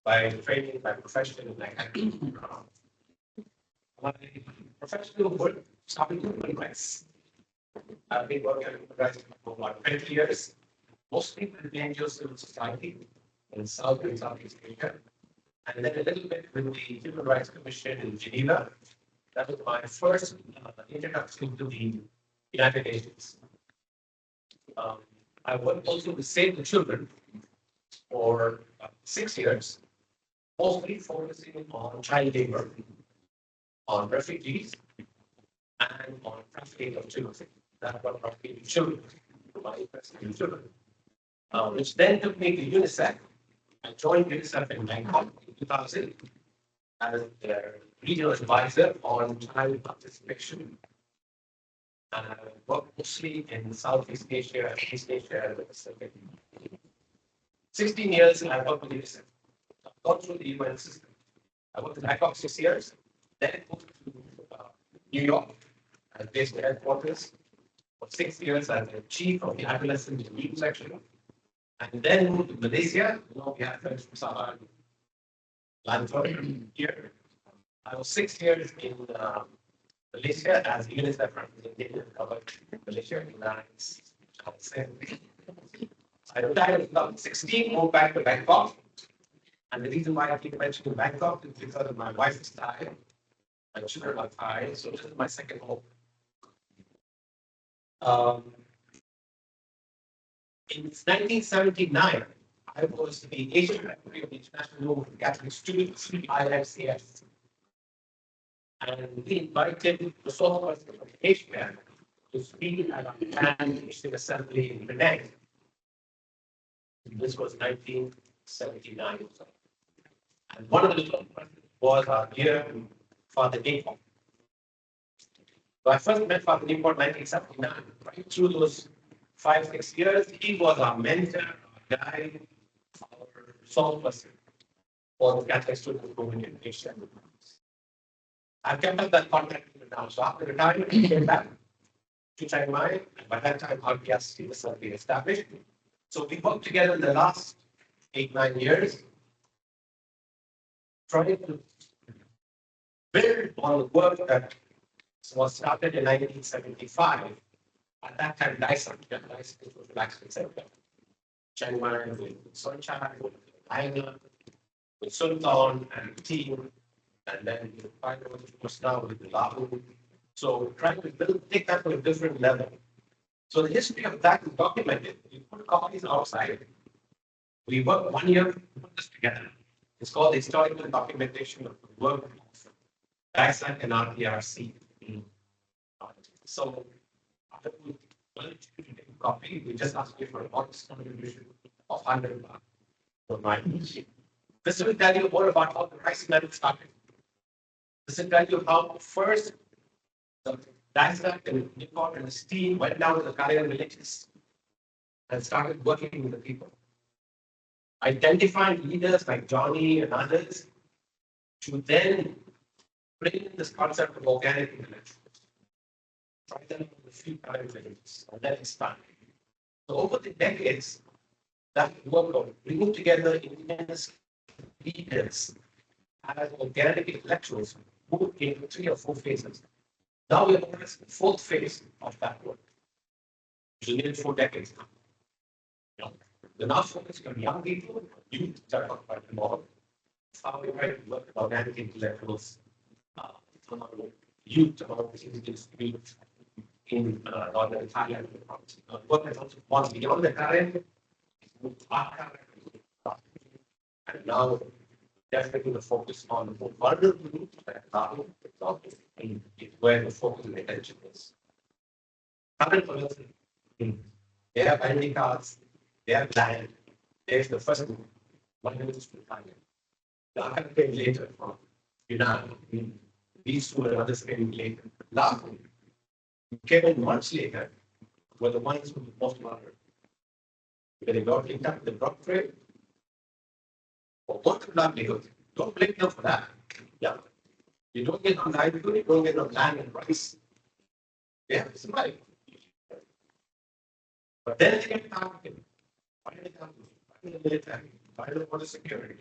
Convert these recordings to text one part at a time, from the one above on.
by training, by profession, and academic background. My professional work started in human rights. I've been working on human rights for about 20 years, mostly with the NGO civil society in South and Southeast Asia, and then a little bit with the Human Rights Commission in Geneva. That was my first introduction to the United Nations. Um, I worked also to Save the Children for 6 years, mostly focusing on child labor, on refugees, and on trafficking of children. That's what brought me to children, to my interest in children, which then took me to UNICEF. I joined UNICEF in Bangkok in 2000 as their regional advisor on child participation. And I worked mostly in Southeast Asia, East Asia, and the Pacific. 16 years I worked with UNICEF. I've gone through the UN system. I worked in Bangkok 6 years, then moved to New York as based headquarters for 6 years as the chief of the adolescent and youth section. And then moved to Malaysia. You know, we have friends from Sabah, Lanford here. I was 6 years in Malaysia as UNICEF representative, covered Malaysia in I retired in 2016, moved back to Bangkok. And the reason why I keep mentioning Bangkok is because of my wife is Thai, my children are Thai, so this is my second home. In 1979, I was the Asian Secretary of the International Movement of Catholic Students, IMCS. And we invited the Sociologist from Asia to speak at our Pan Asian Assembly in Penang. This was 1979. And one of the was our dear Father Nipon. So I first met Father Nipon in 1979. Right through those 5-6 years, he was our mentor, our guide, our salt person for the Catholic student movement in Asia. I've kept up that contact now. So after retirement, he came back to Chiang Mai, and by that time, RPSC was certainly established. So we worked together in the last 8-9 years, trying to build on the work that was started in 1975. At that time, Dyson, Dyson was relaxed center. Chiang Mai with Sunshine, with Aina, with Sultan and the team, and then the final was now with the Lahu. So trying to take that to a different level. So the history of that is documented. We put copies outside. We worked 1 year to put this together. It's called the historical documentation of the work of Dyson and RPRC. So I would like you to take a copy. We just asked you for a modest contribution of 100 baht for my issue. This will tell you more about how the rice mill started. This will tell you how first the Dyson and Nippon and his team went down to the Karunan villages and started working with the people. Identifying leaders like Johnny and others to then bring in this concept of organic intellectuals. Try them in a few Karunan villages and then expand. So over the decades, that work of bringing together Indigenous leaders as organic intellectuals moved into 3 or 4 phases. Now we're in the 4th phase of that work, which is nearly 4 decades now. You know, we're now focusing on young people, youth, which I talked about tomorrow. How we try to work with organic intellectuals, youth, about the indigenous youth in northern Thailand. Work has also gone beyond the current, and now definitely the focus on the vulnerable groups that are where the focus and attention is. Current policy, they have ID cards, they have land, there's the first group, one minute to Thailand. The other came later from Yunnan. These 2 and others came later. Last one came in months later were the ones who were most vulnerable. Because they got linked up with the drug trade or what livelihood. Don't blame them for that. Yeah. You don't get on livelihood, you don't get on land and rice. Yeah, it's right. But then they get targeted. Finally, the military, finally, water security.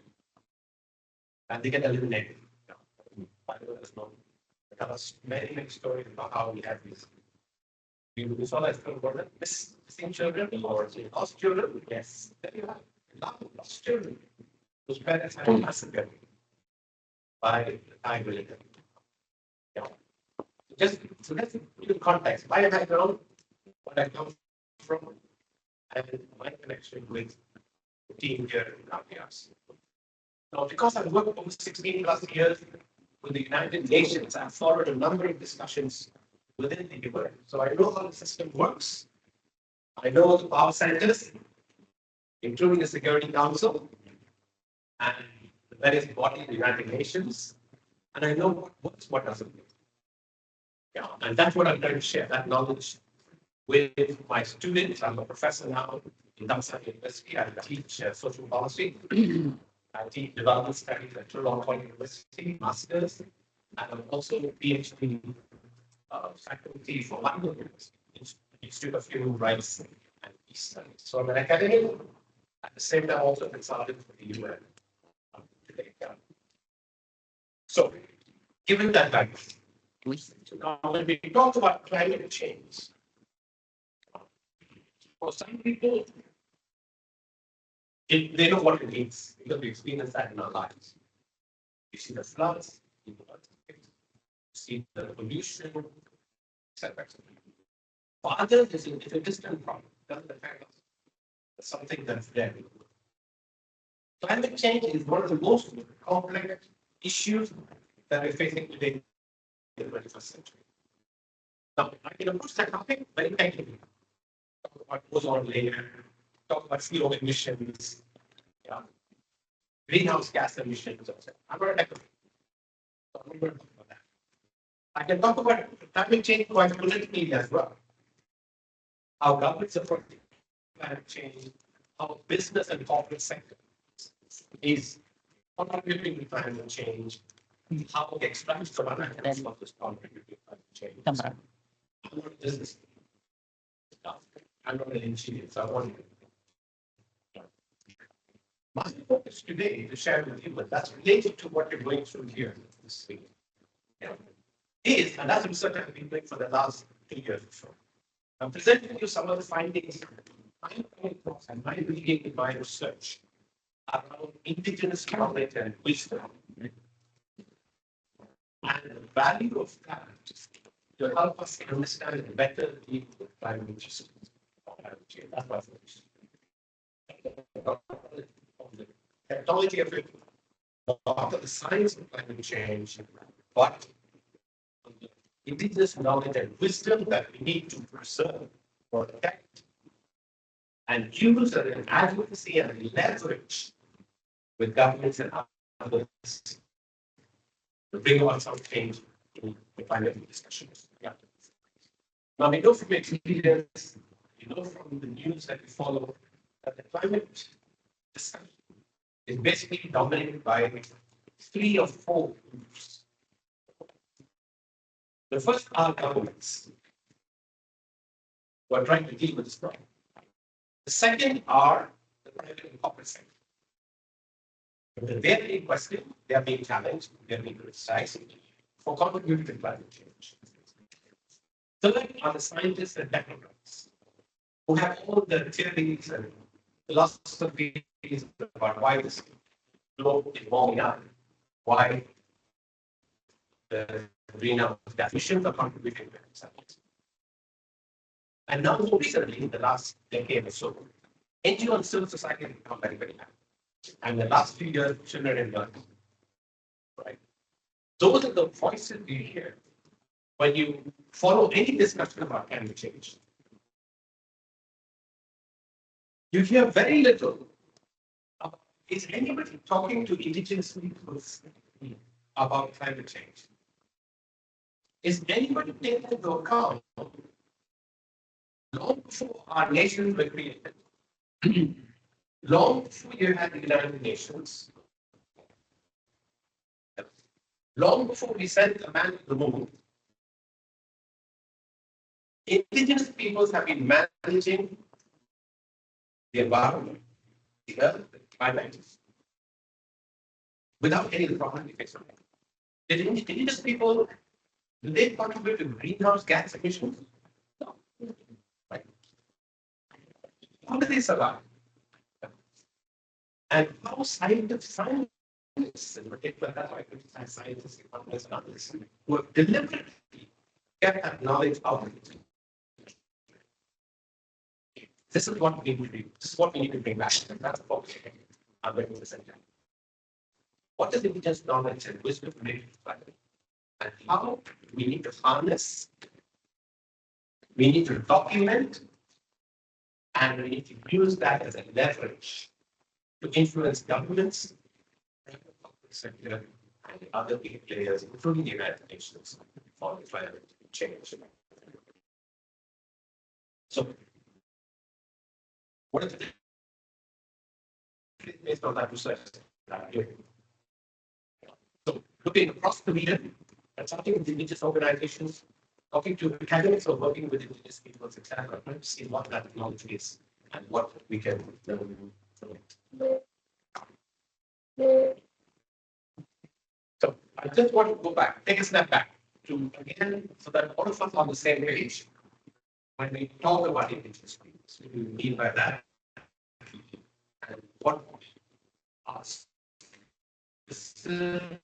and they get eliminated. There's no, tell us many, many stories about how we have these. We saw that missing children or lost children. Yes, there you have a lot of lost children whose parents have been massacred by the Thai religion. Yeah. So let's put in context. My background, what I come from, and my connection with the team here in RPRs. Now, because I've worked over 16 plus years with the United Nations, I've followed a number of discussions within the UN. So I know how the system works. I know the power centers, including the Security Council and the various bodies of the United Nations, and I know what works, what doesn't work. Yeah, and that's what I'm trying to share, that knowledge with my students. I'm a professor now in Thailand University. I teach social policy. I teach development studies at Karunan University, masters, and I'm also a PhD faculty for London University, Institute of Human Rights and Peace Studies. So I'm an academic, at the same time also a consultant for the UN today. So, given that background, now when we talk about climate change, for some people, they know what it means because we experience that in our lives. You see the floods, you see the pollution, etc. For others, it's a distant problem. It doesn't affect us. It's something that's there. Climate change is one of the most complex issues that we're facing today in the 21st century. Now, I can approach that topic very technically. Talk about ozone layer, talk about CO emissions, yeah, greenhouse gas emissions, etc. I'm not a technical. So I'm not going to talk about that. I can talk about climate change quite politically as well. How governments approach climate change, how business and corporate sector is contributing to climate change, how the extracts from other elements of this contributing to climate change. I'm not a business. I'm not an engineer, so I want to. My focus today to share with you, but that's related to what you're going through here this week, is, and that's research I've been doing for the last 2 years or so. I'm presenting you some of the findings I'm coming across and my reading in my research around indigenous knowledge and wisdom, and the value of that to help us understand better the climate change. That's my focus. The technology of it, not the science of climate change, but the indigenous knowledge and wisdom that we need to preserve, protect, and use as an advocacy and leverage with governments and others to bring about some change in the climate discussions. Yeah. Now, we know from experience, we know from the news that we follow, that the climate discussion is basically dominated by 3 or 4 groups. The first are governments who are trying to deal with this problem. The second are the private and corporate sector. They are being questioned, they are being challenged, they are being criticized for contributing to climate change. Third are the scientists and technocrats who have all the theories and philosophies about why this globe is warming up, why the greenhouse gas emissions are contributing to it. And now, more recently, in the last decade or so, NGO and civil society have become very, very active. And the last few years, children and learning. Right? Those are the voices you hear when you follow any discussion about climate change. You hear very little. Is anybody talking to indigenous peoples about climate change? Is anybody taking into account long before our nations were created, long before you had the United Nations, long before we sent a man to the moon, indigenous peoples have been managing the environment, the earth, the climate, without any of the problem we face today. Did indigenous people, do they contribute to greenhouse gas emissions? No. Right? How do they survive? And how scientists, in particular, that's why I criticize scientists, economists, and others, who have deliberately kept that knowledge out of it. This is what we need to do. This is what we need to bring back. And that's the focus I'm bringing this in. What does indigenous knowledge and wisdom bring to life? And how we need to harness, we need to document, and we need to use that as a leverage to influence governments, the public sector, and other big players, including the United Nations, for climate change. So, what is it? Based on that research that I'm doing. So, looking across the region and talking with indigenous organizations, talking to academics or working with indigenous peoples, etc., to see what that technology is and what we can learn from it. So, I just want to go back, take a step back to again, so that all of us are on the same page. When we talk about indigenous peoples, what do we mean by that? And what are specific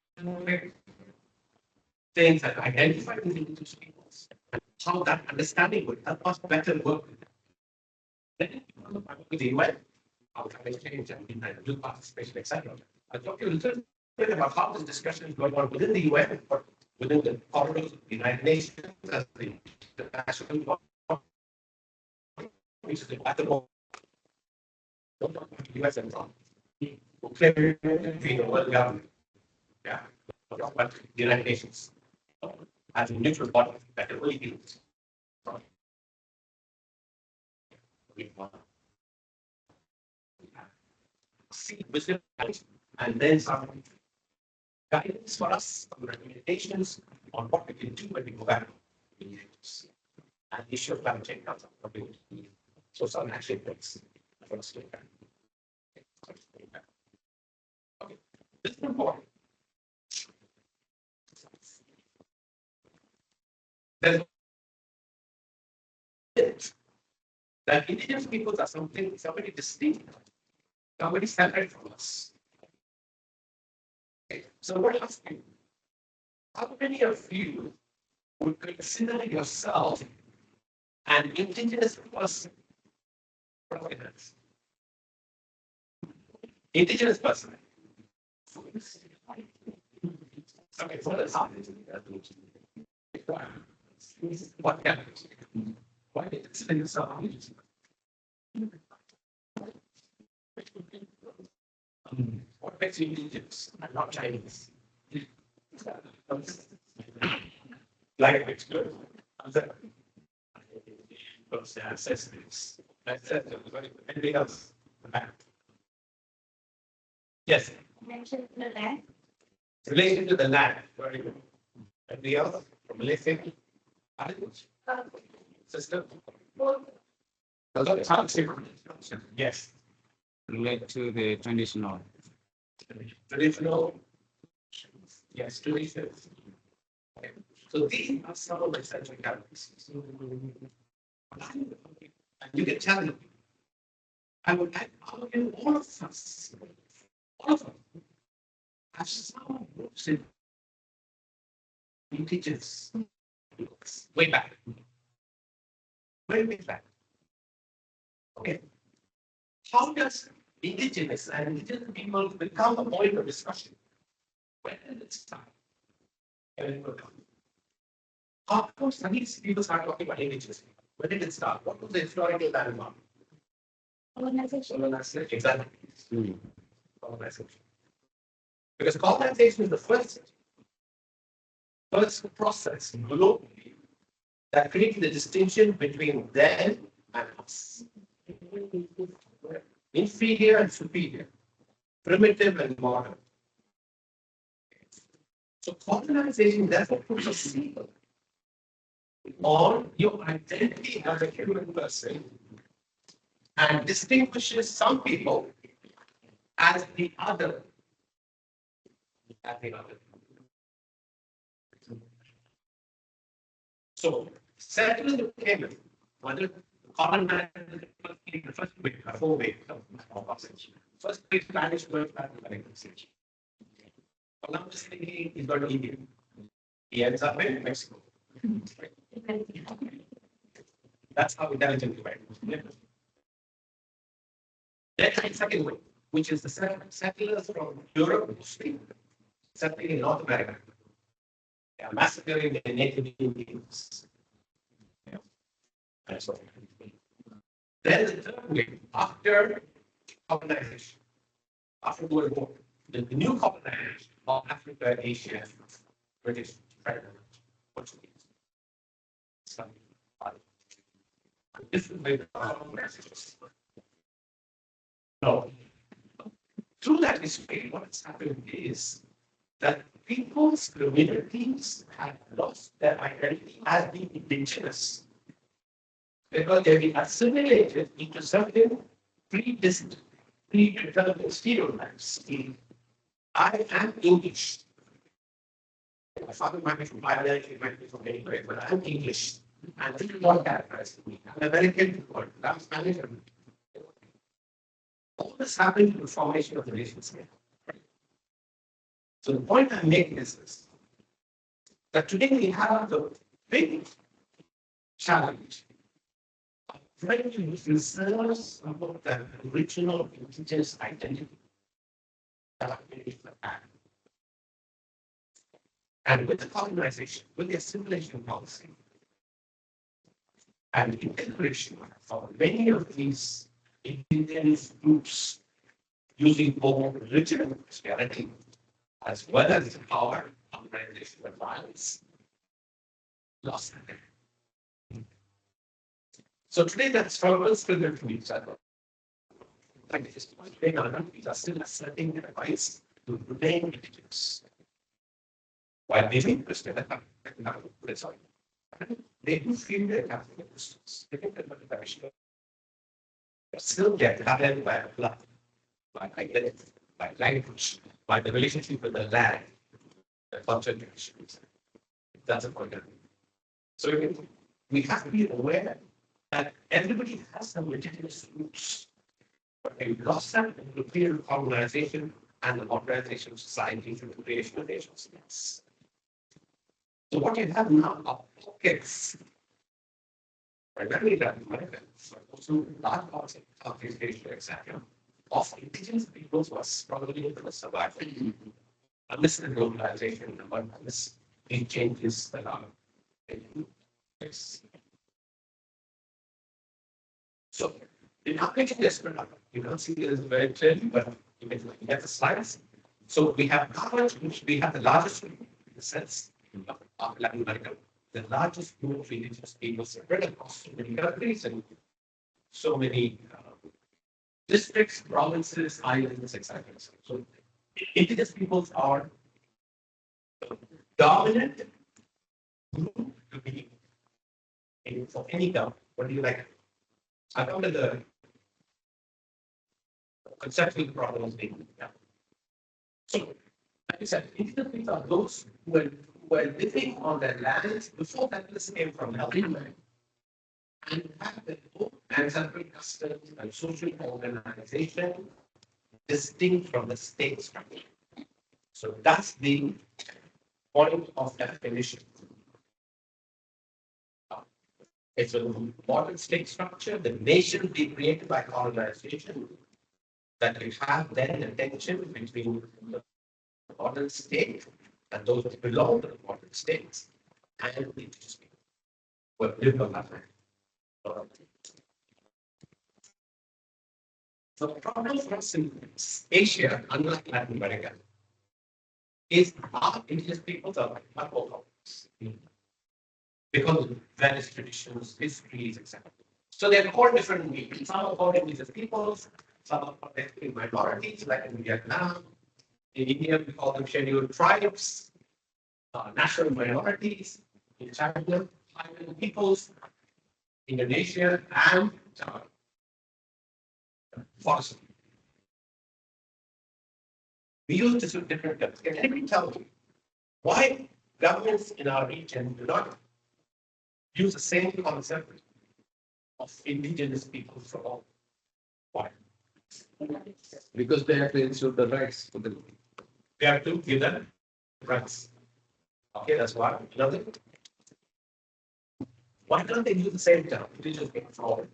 things that identify with indigenous peoples, and how that understanding would help us better work with them. Then, with the UN, how climate change and youth participation, etc. I'll talk to you a little bit about how this discussion is going on within the UN, but within the corridors of the United Nations as the international which is at the moment. Don't talk about the US and so on. Who claim to be the world government. Yeah. Talk about the United Nations as a neutral body that really deals. See wisdom and then some guidance for us, some recommendations on what we can do when we go back to the news. And the issue of climate change comes up. So some action takes for us to look at. Okay, this is important. There's that indigenous peoples are somebody distinct, somebody separate from us. Okay. So what I ask you, how many of you would consider yourself an indigenous person? Indigenous person. Okay, so let's what can why did it say yourself? What makes you indigenous and not Chinese? Language good. Those ancestors. That's it. Anything else? Yes. Mention the land. Relation to the land. Very good. Anything else? Relation to system. Yes. Relate to the traditional. Traditional. Yes, traditions. Okay. So these are some of the essential characteristics. And you can tell me, I would argue all of us, have some roots in indigenous way back. Way back. Okay. How does indigenous and indigenous people become a point of discussion? When did it start? How come these people start talking about indigenous people? When did it start? What was the historical landmark? Colonization. Colonization. Exactly. Colonization. Because colonization is the first process globally that created the distinction between them and us. Inferior and superior. Primitive and modern. So colonization therefore puts a seal on your identity as a human person and distinguishes some people as the other. at the other. So, settlers came in, whether Karunan the first wave, four wave of passage. First wave Spanish wave at the American stage. Columbus thinking is going to India. He ends up in Mexico. That's how intelligent we went. Then the second wave, which is the settlers from Europe mostly, settling in North America. They are massacring the native Indians. Yeah. That's what. Then the third wave, after colonization, after World War, the new colonization of Africa, Asia, British, French, Portuguese. This is the colonization. No. Through that history, what has happened is that people's communities have lost their identity as being indigenous because they've been assimilated into certain predetermined stereotypes. I am English. My father might be from Ireland, he might be from anywhere, but I'm English. And this is what characterizes me. I'm American, I'm Spanish. All this happened in the formation of the nation state. So the point I'm making is this, that today we have the big challenge of trying to preserve some of the original indigenous identity that are beneath the land. And with the colonization, with the assimilation policy, and the integration of many of these indigenous groups using both religion and Christianity, as well as the power, organization, and violence, lost them. So today, that struggle is still to each other. Like this, today, our countries are still asserting their rights to remain indigenous. While they think Christian, they do feel their Catholic Christians. They think that the tradition still get governed by blood, by identity, by language, by the relationship with the land, the culture, traditions. That's a point. So we have to be aware that everybody has some legitimate roots, but we lost them in the period of colonization and the organization of society through the creation of nation states. So what you have now are pockets, primarily Latin Americans, but also large parts of Southeast Asia, etc., of indigenous peoples who are struggling with the survival. Amidst the globalization, amidst the changes that are taking place. So, in our picture, this you don't see this very clearly, but you can get the slides. So, we have covered, which we have the largest in the sense of Latin America, the largest group of indigenous peoples spread across so many countries and so many districts, provinces, islands, etc. So, indigenous peoples are the dominant group to be in for any government. What do you like? I come to the conceptual problems being. Yeah. So, like I said, indigenous peoples are those who were living on their lands before settlers came from elsewhere and have their own ancestral customs and social organization distinct from the state structure. So that's the point of definition. It's a modern state structure, the nation being created by colonization, that we have then a tension between the modern state and those that belong to the modern states and the indigenous people who have lived on that land. The problem for us in Asia, unlike Latin America, is our indigenous peoples are much more complex because of various traditions, histories, etc. So they are called different names. Some are called indigenous peoples, some are called ethnic minorities, like in Vietnam. In India, we call them scheduled tribes, national minorities. In China, Thailand peoples, Indonesia, and forest. We use this with different terms. Can anybody tell me why governments in our region do not use the same concept of indigenous people for all? Why? Because they have to ensure the rights for the. We have to give them rights. Okay, that's one. Another. Why can't they use the same term? Indigenous people for all.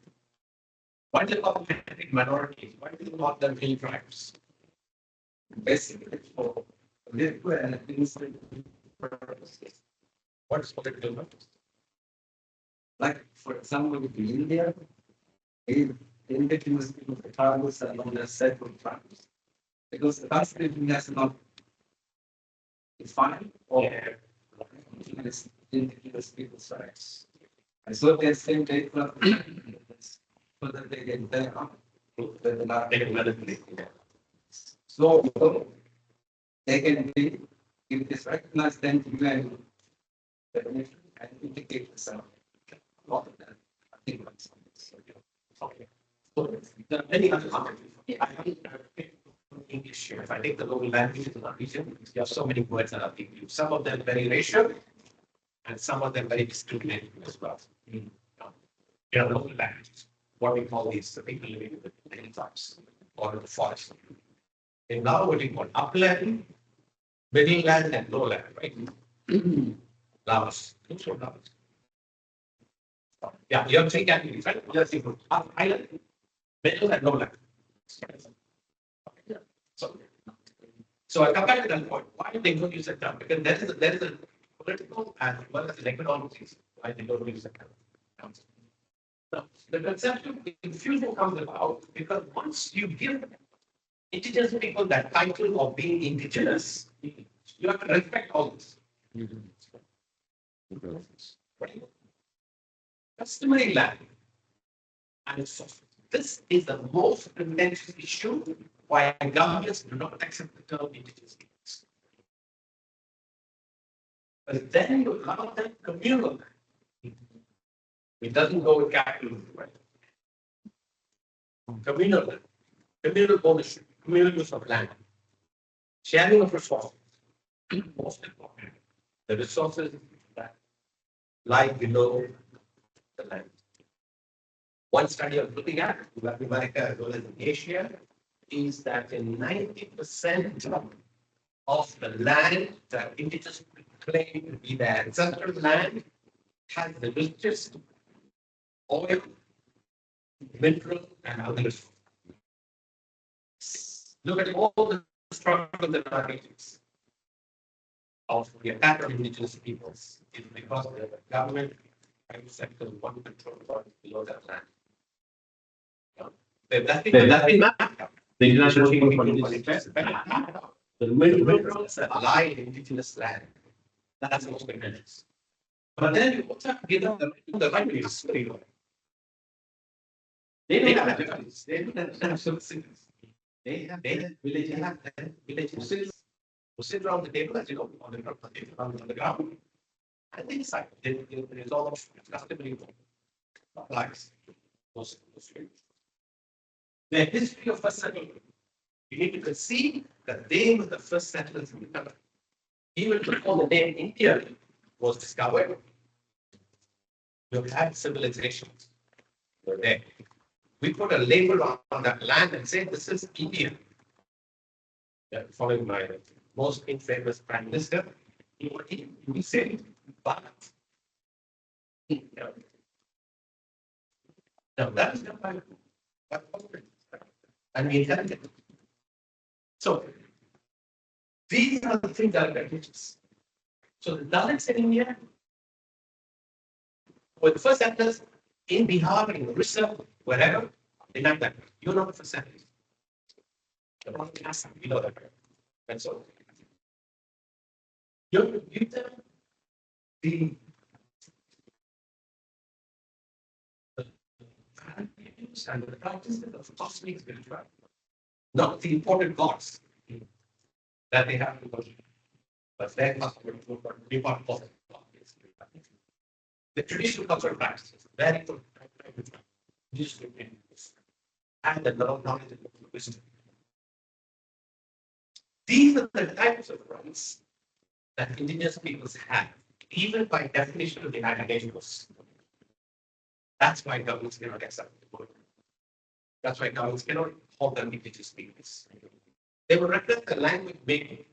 Why do they call them ethnic minorities? Why do they call them hill tribes? Basically, for political and administrative purposes. What is political purpose? Like, for example, in India, the indigenous people, the tribals are known as sacred tribes. Because the constitution has not defined or indigenous people's rights. And so they say they so that they get their own. They can manipulate. So they can be, if it is recognized, then you can definition and indicate the sound. A lot of that, I think that's Okay. So there are many other countries. I think English here. If I take the local languages in our region, you have so many words that are being used. Some of them very racial, and some of them very discriminating as well. You know, local languages. What we call these the people living in the hilltops or in the forest. And now what we call upland, middle land, and lowland, right? Laos. Looks like Laos. Yeah, you have three categories, right? You have island, middle, and lowland. So I come back to that point. Why they don't use that term? Because there is a political as well as an economic reason why they don't use that term. Now, the conceptual confusion comes about because once you give indigenous people that title of being indigenous, you have to respect all this. Right? Customary land. And so this is the most contentious issue why governments do not accept the term indigenous peoples. But then you allow them communal land. It doesn't go with capitalism, right? Communal land, communal ownership, communal use of land, sharing of resources. Most important, the resources that lie below the land. One study I'm looking at, Latin America as well as in Asia, is that in 90% of the land that indigenous people claim to be their ancestral land has the richest oil, mineral, and other resources. Look at all the struggles in our regions of the attack on indigenous peoples. It's because the government private sector want to control below that land. There's nothing the international the minerals that lie in indigenous land. That's the most contentious. But then you also have to give them the right to use. They don't have villages. They don't have cities. They have villages who sit around the table, as you know, on the ground. And they decide. They resolve customary applies. The history of first settlement. You need to conceive that they were the first settlers in the country. Even before the name India was discovered, you had civilizations were there. We put a label on that land and say this is India. Following my most infamous prime minister, we say, but now that is the Bible. And we inherited it. So these are the things that are contagious. So the Dalits in India were the first settlers in Bihar, in Orissa, wherever, they like that. You're not the first settlers. You're not in Assam, we know that. And so you have to give them the values and the practices of cosmic spirituality, not the important gods that they have to worship, but their customary be part of it. The traditional cultural practices, very important, and the knowledge and wisdom. These are the types of rights that indigenous peoples have, even by definition of the United Nations. That's why governments cannot accept the word. That's why governments cannot call them indigenous peoples. They will recognize the language making.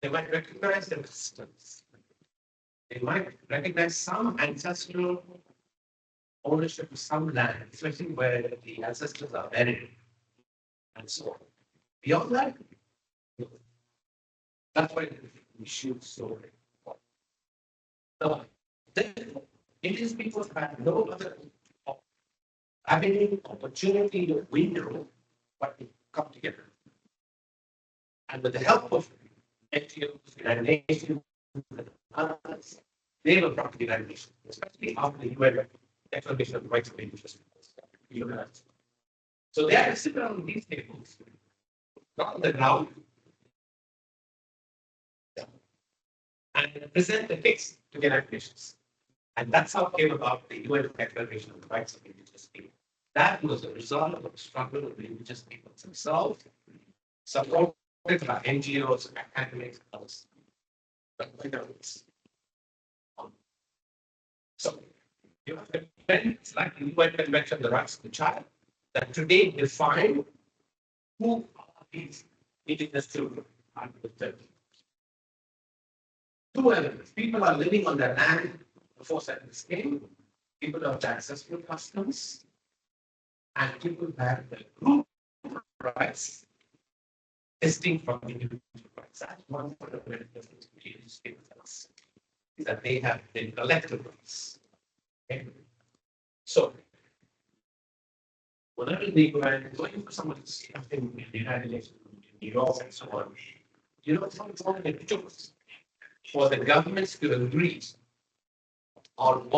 They might recognize their customs. They might recognize some ancestral ownership of some land, especially where the ancestors are buried and so on. Beyond that, no. That's why the issue is so important. Now, then, indigenous peoples have no other avenue, opportunity, or window but to come together. And with the help of NGOs, United Nations, and others, they will brought to the United Nations, especially after the UN Declaration of the Rights of Indigenous Peoples. So they have to sit around these tables, not on the ground, and present the case to the United Nations. And that's how it came about the UN Declaration of the Rights of Indigenous People. That was a result of the struggle of the indigenous peoples themselves, supported by NGOs, academics, others. So you have events like the UN Convention on the Rights of the Child that today define who are these indigenous children under the 30. Two elements. People are living on their land before settlements came, people have ancestral customs, and people have the group rights distinct from individual rights. That's one fundamental difference between these peoples, is that they have the collective rights. Okay? So, whenever they go and going for someone's in the United Nations, in New York, and so on, you know, sometimes it took for the governments to agree on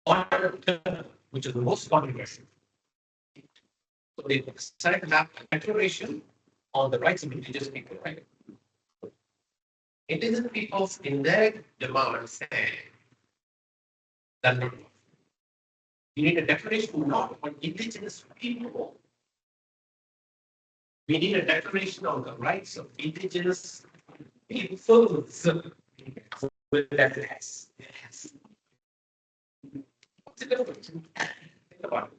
one term, which is the most controversial. So they decided to have a declaration on the rights of indigenous people, right? Indigenous peoples in their demand say that not enough. You need a declaration not on indigenous people. We need a declaration on the rights of indigenous peoples with that S. Yes. What's the difference? Think about it.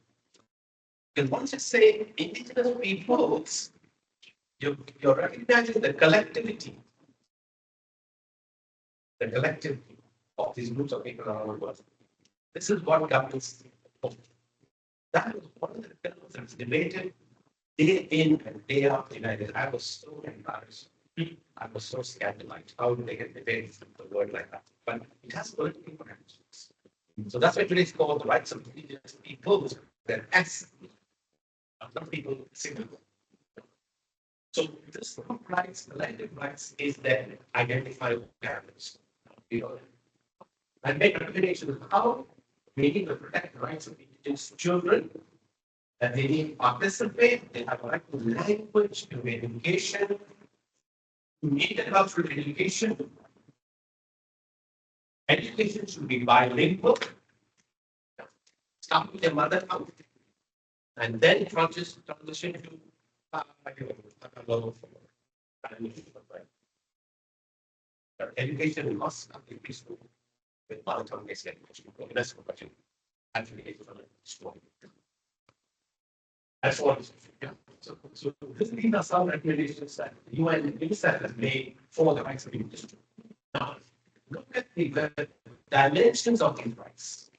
Because once you say indigenous peoples, you're recognizing the collectivity, the collective of these groups of people around the world. This is what governments do. That was one of the pillars that's debated day in and day out in United. I was so embarrassed. I was so scandalized. How do they get debated the word like that? But it has political implications. So that's why today it's called the rights of indigenous peoples. They're S. Not people single. So this group rights, collective rights, is there identifiable characters. You know, and make recommendations of how we need to protect the rights of indigenous children, that they need to participate, they have a right to language, to education, to intercultural education. Education should be bilingual, start with their mother tongue, and then transition to education must not be peaceful with mother tongue based education. That's what question. Actually, strong. That's what it's. Yeah. So these are some recommendations that UN UNICEF has made for the rights of indigenous. Now, look at the dimensions of these rights.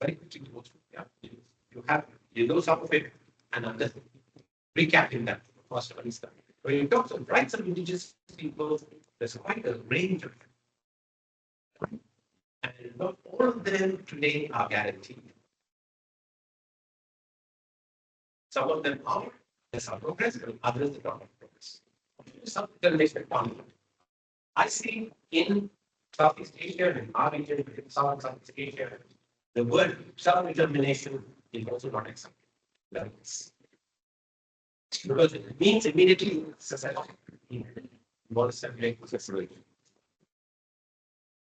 Very quickly go through. Yeah. You know some of it, and I'm just recapping that for to understand. When you talk about rights of indigenous people, there's quite a range of them. And not all of them today are guaranteed. Some of them are, there's some progress, and others are not progress. Some determination economy. I see in Southeast Asia and our region, in Southeast Asia, the word self-determination is also not accepted. Because it means immediately secession. You want to separate secession.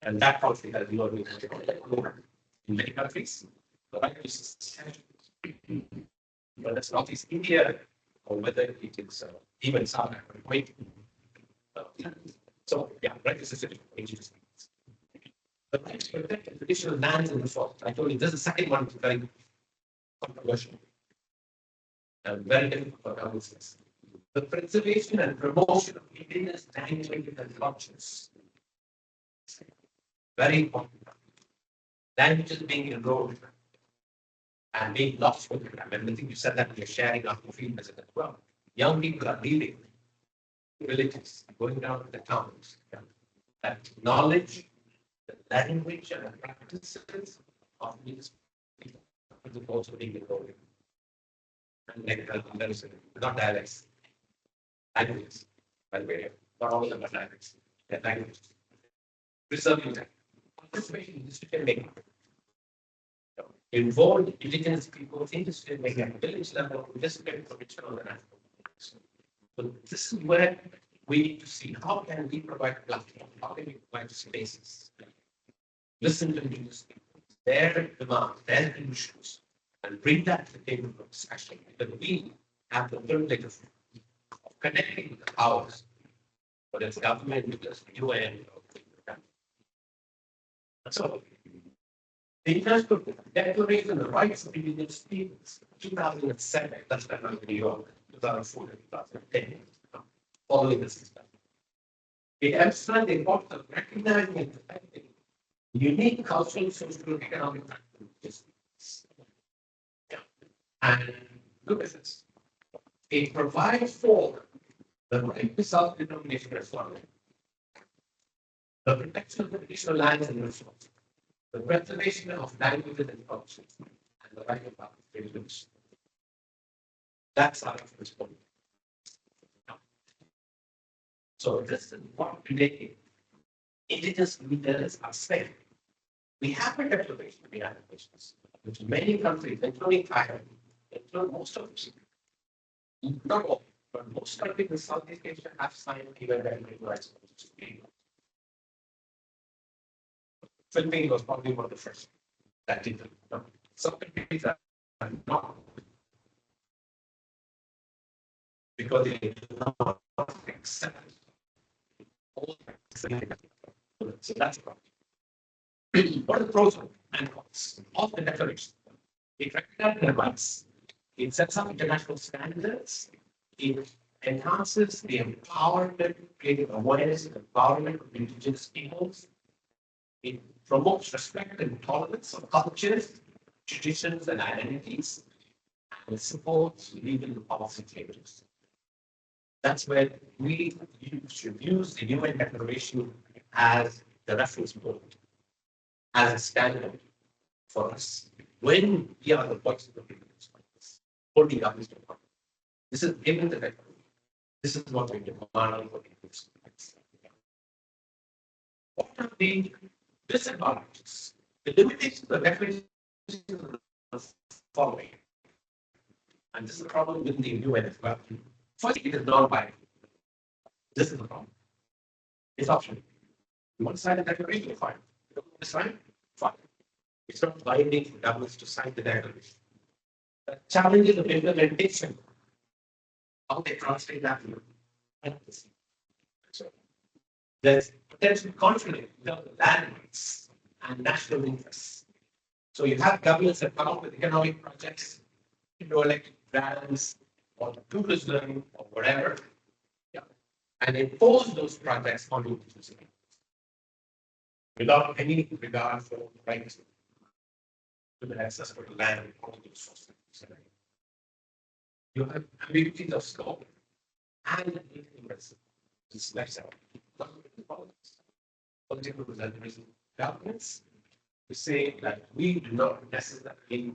And that conflict has not been in many countries. The right to secession. Whether it's Northeast India or whether it is even South Africa, So, yeah, right, this is it. Indigenous peoples. The right to protect the traditional lands and resources. I told you, this is the second one, which is very controversial and very difficult for governments. The preservation and promotion of indigenous languages and cultures. Very important. Languages being eroded and being lost with time. And I think you said that you're sharing after field visit as well. Young people are leaving villages, going down to the towns. That knowledge, the language, and the practices of these people is also being eroded. And like there is not dialects, languages, by the way, not all of them are dialects, they're languages. Preserving them. Participation in decision making. Involve indigenous people in decision making at village level, participate for regional and national. So this is where we need to see how can we provide platform, how can we provide spaces, listen to indigenous people, their demands, their issues, and bring that to the table of discussion. Because we have the privilege of connecting with the powers, whether it's government, whether it's UN, so the International Declaration of the Rights of Indigenous Peoples, 2007, that's when I was in New York, 2004 and 2010, following this discussion. It emphasized the importance of recognizing and protecting unique cultural, social, and economic factors. And look at this. It provides for the right to self-determination as well. The protection of the traditional lands and resources, the preservation of languages and cultures, and the right of participation. That's our first point. So this is what today indigenous leaders are saying. We have a declaration of the United Nations, which many countries, including Thailand, including most of them, not all, but most countries in Southeast Asia have signed even human rights. Philippines was probably one of the first that did it. Some countries are not because they do not accept all. So that's a problem. What are the pros and cons of the declaration? It recognizes the rights. It sets up international standards. It enhances the empowerment, creating awareness and empowerment of indigenous peoples. It promotes respect and tolerance of cultures, traditions, and identities, and it supports legal policy changes. That's where we should use the UN Declaration as the reference point, as a standard for us when we are the voice of the people holding up this document. This is given the declaration. This is what we demand for people. What are the disadvantages? The limitations of the declaration are following. And this is the problem with the UN as well. First, it is non-binding. This is the problem. It's optional. You want to sign the declaration, fine. You don't want to sign, fine. It's not binding for governments to sign the declaration. The challenges of implementation, how they translate that to practice. So there's potential conflict with land rights and national interests. So you have governments that come up with economic projects, electric brands, or tourism, or whatever, and impose those projects on indigenous people without any regard for rights to the access to land and quality resources. You have ambiguities of scope and interests. This is left out. Political governments to say that we do not necessarily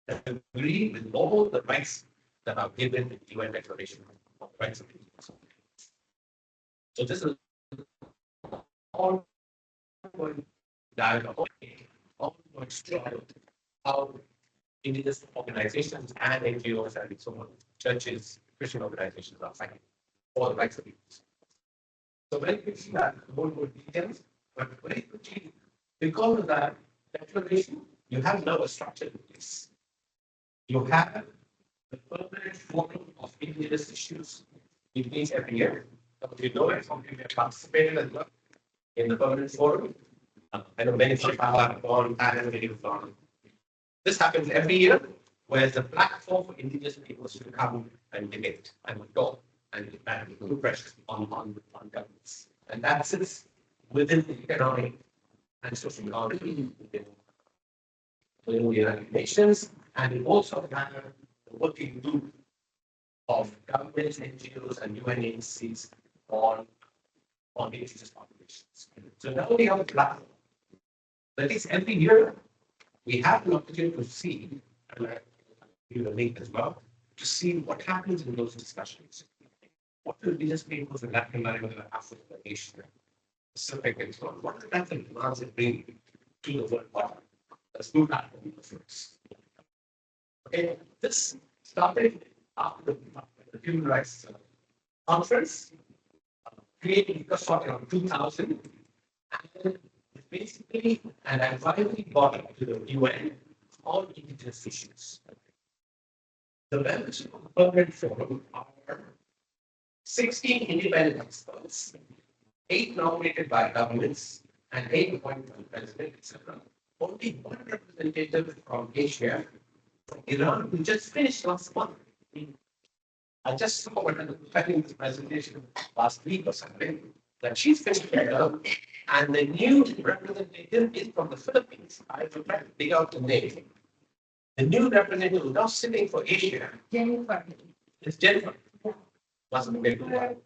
agree with all the rights that are given in the UN Declaration of Rights of Indigenous. So this is ongoing dialogue, ongoing struggle, how indigenous organizations and NGOs and so on, churches, Christian organizations are fighting for the rights of people. So very quickly, that more details, but very quickly, because of that declaration, you have now a structure in place. You have the permanent forum of indigenous issues. It means every year. You know it, some people have participated as well in the permanent forum. I know many people have gone, Thailand, many have gone. This happens every year, where the platform for indigenous peoples to come and debate and talk and put pressure on governments. And that sits within the economic and social economy within the United Nations, and it also has the working group of governments, NGOs, and UN agencies on indigenous populations. So now we have a platform. That is every year we have an opportunity to see, and I give a link as well, to see what happens in those discussions. What do indigenous peoples in Latin America, Africa, Asia, Pacific, and so on, what are the kinds of demands they bring to the world order? That's two platform efforts. Okay, this started after the Human Rights Conference, created around 2000, and it's basically an advisory body to the UN on indigenous issues. The members of the Permanent Forum are 16 independent experts, 8 nominated by governments, and 8 appointed by the president, etc. Only one representative from Asia, from Iran, who just finished last month. I just saw what I was preparing this presentation last week or something, that she's finished her, and the new representative is from the Philippines. I will try to dig out the name. The new representative now sitting for Asia Jennifer. is Jennifer. Must be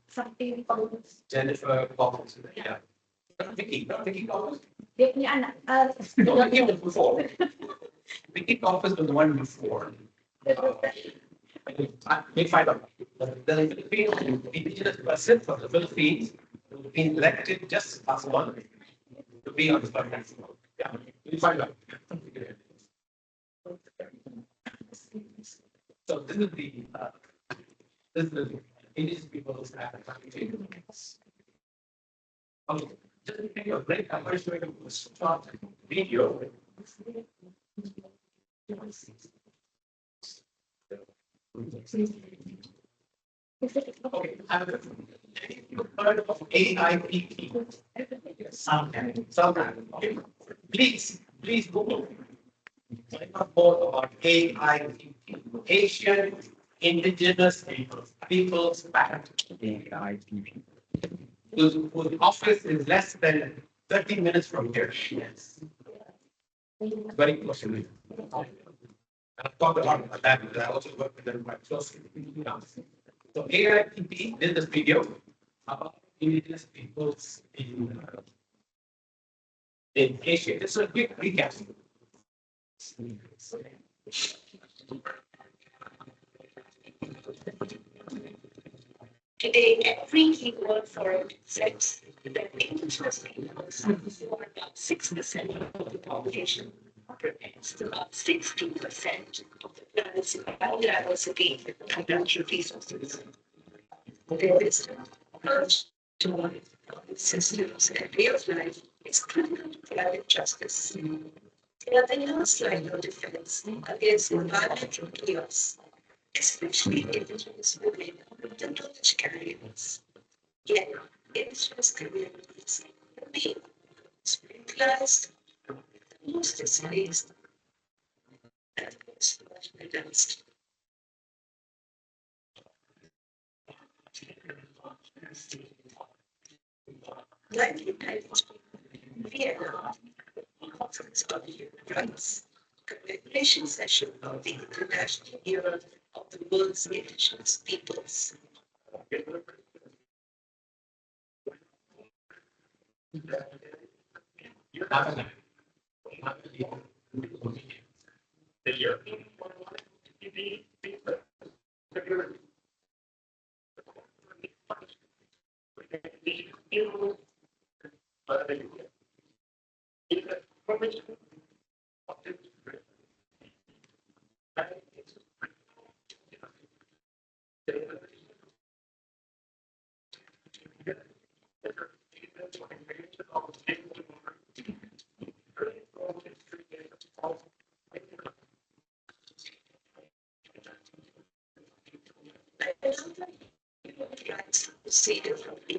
Something. Jennifer Collins. Yeah. Not Vicky Collins. Dia punya anak. No, Vicky was before. Vicky Collins was the one before. We find out. The Philippines, indigenous person from the Philippines, who has been elected just last month to be on the permanent board. Yeah, we find out. So this is the indigenous people's advocacy. Okay, just to give you a break, I'm going to show you a short video. Okay, you've heard of AIPP? Sometimes. Okay. Please Google. Find out more about AIPP, Asian Indigenous Peoples Pact. AIPP. Whose office is less than 30 minutes from here. Yes. Very close to me. I've talked a lot about that because I also work with them quite closely. So AIPP did this video about indigenous peoples in Asia. This is a quick recap. Today, every keyword for says that indigenous peoples form about 6% of the population, represents about 60% of the planet's biodiversity and natural resources. There is a urge to monitor systems and way of life is critical to climate justice. They are the last line of defense against environmental chaos, especially indigenous women and knowledge carriers. Yet, indigenous communities remain marginalized, the most displaced, and most marginalized. Like the United States, Vietnam, Conference on Human Rights, commemoration session of the International Year of the World's Indigenous Peoples. Rights proceeded from the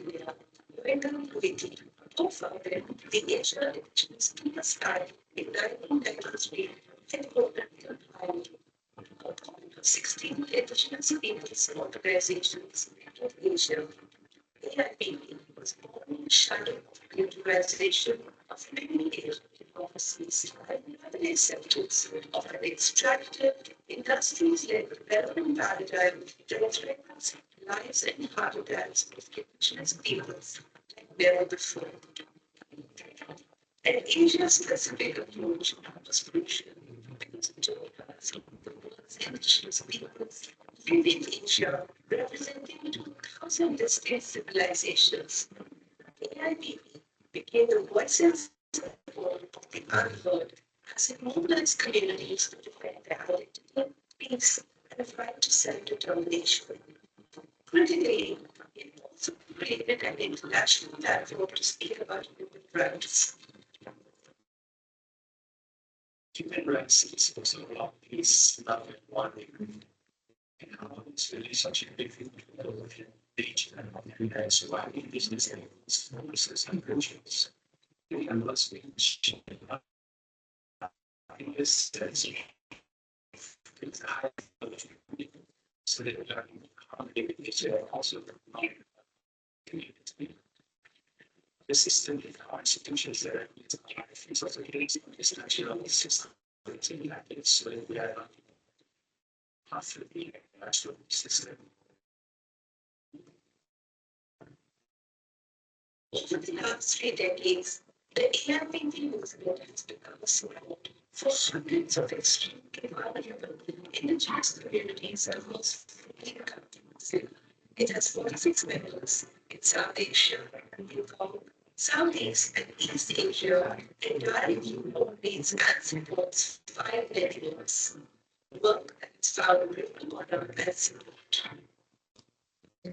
community co-founded the Asian Indigenous Peoples Party in 1993 headquartered in Thailand. According to 16 indigenous peoples organizations in Asia, AIPP was born in the shadow of the utilization of many Asian policies and the acceptance of an extractive, industries-led development paradigm that threatens lives and habitats of indigenous peoples like never before. An Asia-specific approach was crucial because it took us the world's indigenous peoples live in Asia, representing 2,000 distinct civilizations. AIPP became the voices of the unheard as it mobilized communities to defend their identity, peace, and right to self-determination. Critically, it also created an international platform to speak about human rights. Human rights is also about peace, love, and bonding. And how this relationship between nature and surviving indigenous peoples, resources, and cultures. And what's being shared in this sense is the high level so that we are how they with nature and also the community. The system in our institutions that are it's also against this natural system. It's in that it's so we are after the natural system. Over the last 3 decades, the AIPP movement has become a support for hundreds of extremely vulnerable indigenous communities across 14 countries. It has 46 members in South Asia, Yukon, Southeast and East Asia, and directly coordinates and supports 5 networks. Work that is found in order and support.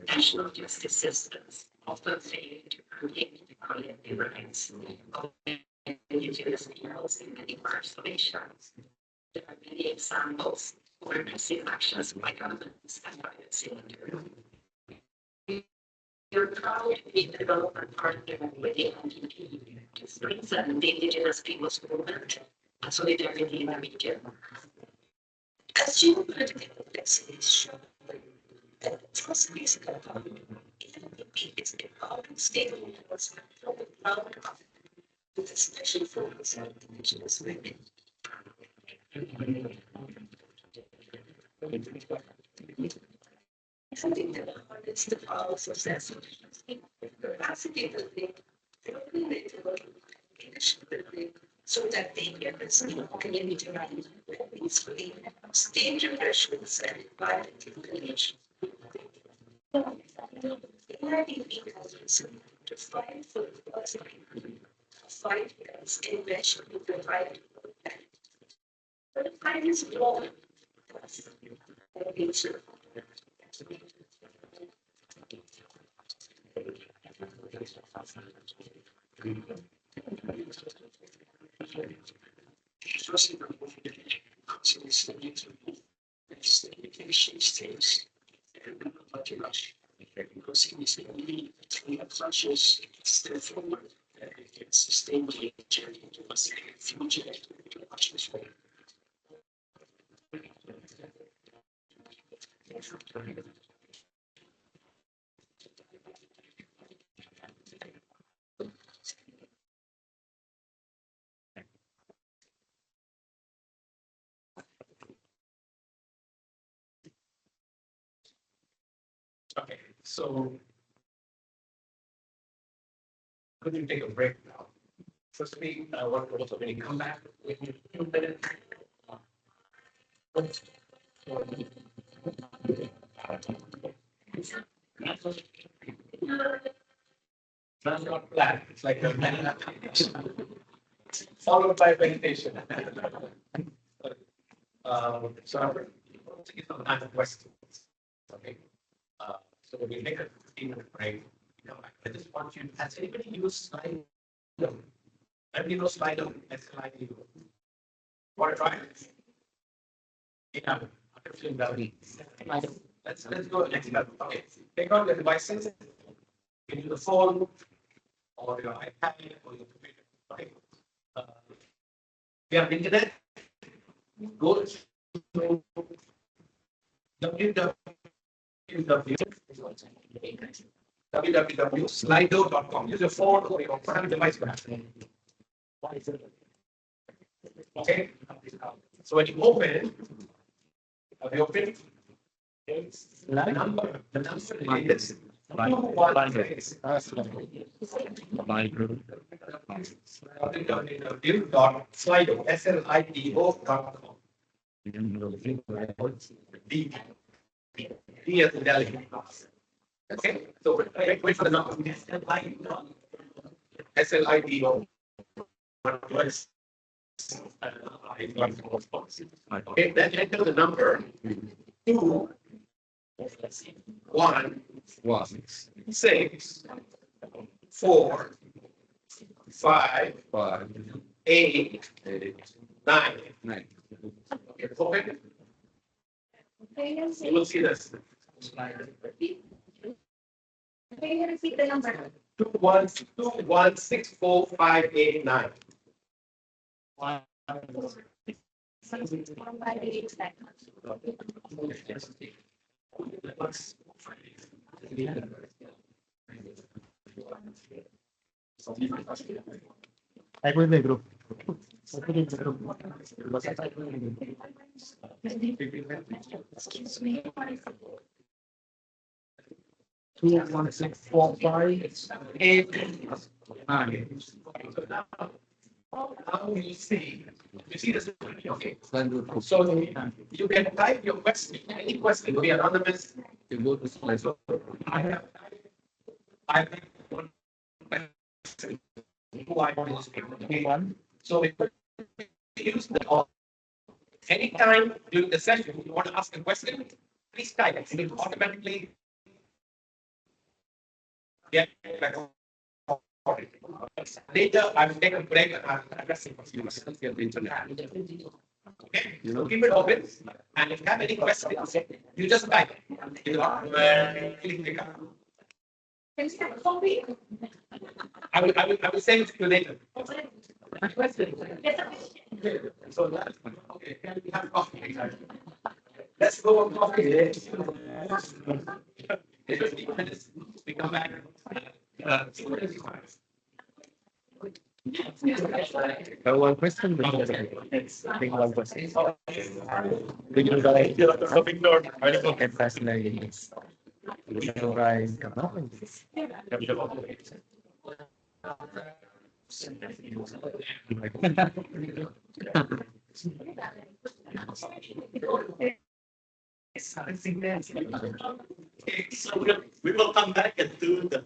National justice systems often fail to protect the collective rights of indigenous peoples in many parts of Asia. There are many examples of repressive actions by governments and private sector. We are proud to be a development partner with the NDP to strengthen the indigenous peoples movement and solidarity in the region. As geopolitical complexities show, and trust is compounded, NDP is empowering stakeholders from the ground up with a special focus on indigenous women. Something that harness the powers of sensitivity, capacity building, global network, leadership building, so that they can receive community value peacefully, state repressions and environmental conditions. AIPP has risen to fight for the first time, 5 years in which we provide that. But the fight is long. Okay, so could you take a break now? Firstly, I want to also really come back with you in a minute. That's not planned. It's like a meditation followed by meditation. So I'm going to give some time for questions. Okay. So we make a 15-minute break. Come back. I just want you. Has anybody used Slido? Everybody knows Slido? Slido. Want to try it? Yeah. Let's go next level. Okay. Take out the devices. You can do the phone, or your iPad or your computer, right? If you have internet, go to www.slido.com. Use your phone or your private device for that. Okay. So when you open, you open the number is www.slido.com. D as in Delhi. Okay, so wait for the number. SLIDO. Okay, then enter the number 2 1 6 4 5 8 9. Okay, open. You will see this. Can you repeat the number? 2 1 6 4 5 8 9. Excuse me. 2, 1, 6, 4, 5, 8, 9. Now you see this. Okay. So you can type your question, any question, be anonymous. You go to slide. So I have one question. Who I want to speak. Okay. So we use the anytime during the session you want to ask a question, please type it. It will automatically get recorded. Later, I will take a break and I will address it for you. The internet. Okay, so keep it open. And if you have any questions, you just type. You click up. Can you start copy? I will send it to you later. Question. Yes, sir. So that's okay. Can we have coffee? Let's go on coffee. In 15 minutes, we come back. One question. I think one question. So we will come back and do the